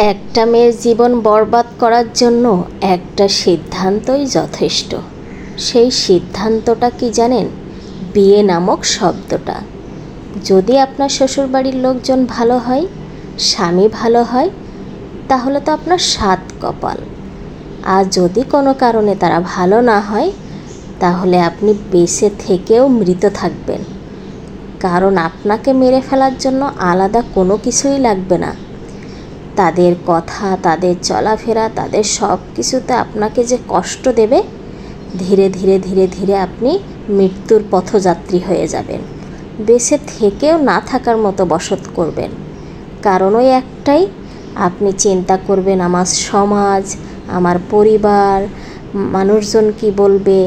একটা মেয়ের জীবন বরবাদ করার জন্য একটা সিদ্ধান্তই যথেষ্ট। সেই সিদ্ধান্তটা কি জানেন? বিয়ে নামক শব্দটা। যদি আপনার শ্বশুরবাড়ির লোকজন ভালো হয়, স্বামী ভালো হয়, তাহলে তো আপনার সাত কপাল। আর যদি কোনো কারণে তারা ভালো না হয়, তাহলে আপনি বেঁচে থেকেও মৃত থাকবেন। কারণ আপনাকে মেরে ফেলার জন্য আলাদা কোনো কিছুই লাগবে না। তাদের কথা, তাদের চলাফেরা, তাদের সব কিছুতে আপনাকে যে কষ্ট দেবে, ধীরে ধীরে ধীরে ধীরে আপনি মৃত্যুর পথযাত্রী হয়ে যাবেন। বেঁচে থেকেও না থাকার মতো বসত করবেন। কারণ ওই একটাই, আপনি চিন্তা করবেন আমার সমাজ, আমার পরিবার, মানুষজন কি বলবে,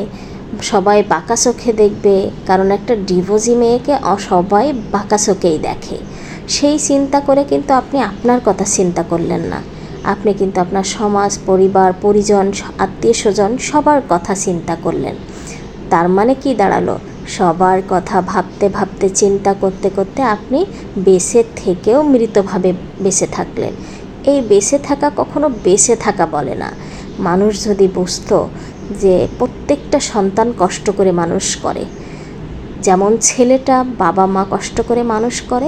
সবাই বাঁকা চোখে দেখবে। কারণ একটা ডিভোর্সি মেয়েকে সবাই বাঁকা চোখেই দেখে। সেই চিন্তা করে কিন্তু আপনি আপনার কথা চিন্তা করলেন না। আপনি কিন্তু আপনার সমাজ, পরিবার, পরিজন, আত্মীয় স্বজন সবার কথা চিন্তা করলেন। তার মানে কি দাঁড়ালো? সবার কথা ভাবতে ভাবতে, চিন্তা করতে করতে আপনি বেঁচে থেকেও মৃতভাবে বেঁচে থাকলেন। এই বেঁচে থাকা কখনো বেঁচে থাকা বলে না। মানুষ যদি বুঝতো যে প্রত্যেকটা সন্তান কষ্ট করে মানুষ করে, যেমন ছেলেটা বাবা মা কষ্ট করে মানুষ করে,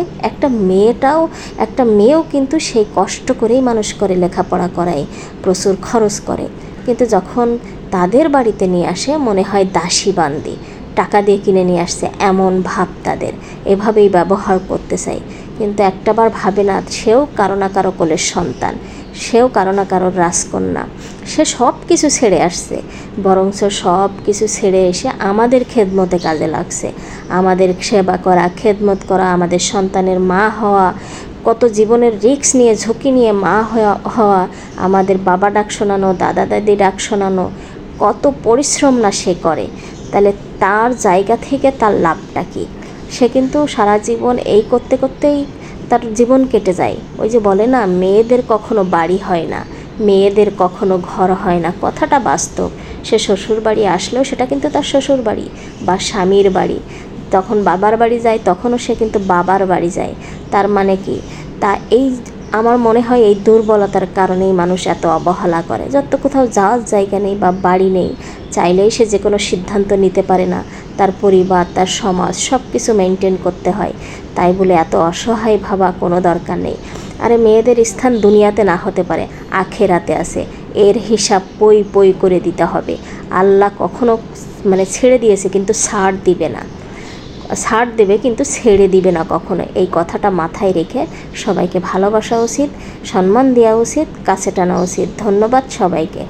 একটা মেয়েও কিন্তু সেই কষ্ট করেই মানুষ করে, লেখাপড়া করায়, প্রচুর খরচ করে। কিন্তু যখন তাদের বাড়িতে নিয়ে আসে, মনে হয় দাসী বান্দি, টাকা দিয়ে কিনে নিয়ে আসছে এমন ভাব তাদের, এভাবেই ব্যবহার করতে চাই। কিন্তু একটাবার ভাবে না, সেও কারো না কারো কোলের সন্তান, সেও কারো না কারোর রাজকন্যা। সে সব কিছু ছেড়ে আসছে, বরঞ্চ সব কিছু ছেড়ে এসে আমাদের খেদমতে কাজে লাগছে। আমাদের সেবা করা, খেদমত করা, আমাদের সন্তানের মা হওয়া, কত জীবনের রিস্ক নিয়ে, ঝুঁকি নিয়ে মা হওয়া, আমাদের বাবা ডাক শোনানো, দাদা দাদি ডাক শোনানো, কত পরিশ্রম না সে করে। তাহলে তার জায়গা থেকে তার লাভটা কী? সে কিন্তু সারা জীবন এই করতে করতেই তার জীবন কেটে যায়। ওই যে বলে না, মেয়েদের কখনো বাড়ি হয় না, মেয়েদের কখনো ঘর হয় না, কথাটা বাস্তব। সে শ্বশুর বাড়ি আসলেও সেটা কিন্তু তার শ্বশুর বাড়ি বা স্বামীর বাড়ি। তখন বাবার বাড়ি যায়, তখনও সে কিন্তু বাবার বাড়ি যায়। তার মানে কি? এই আমার মনে হয় এই দুর্বলতার কারণেই মানুষ এত অবহেলা করে। যত কোথাও যাওয়ার জায়গা নেই বা বাড়ি নেই, চাইলেই সে যে কোনো সিদ্ধান্ত নিতে পারে না। তার পরিবার, তার সমাজ সব কিছু মেনটেন করতে হয়। তাই বলে এত অসহায় ভাবা কোনো দরকার নেই। আরে মেয়েদের স্থান দুনিয়াতে না হতে পারে, আখেরাতে আছে। এর হিসাব পই পই করে দিতে হবে। আল্লাহ কখনো ছেড়ে দিয়েছে কিন্তু ছাড় দিবে না, ছাড় দেবে কিন্তু ছেড়ে দিবে না কখনো। এই কথাটা মাথায় রেখে সবাইকে ভালোবাসা উচিত, সম্মান দেওয়া উচিত, কাছে টানা উচিত। ধন্যবাদ সবাইকে।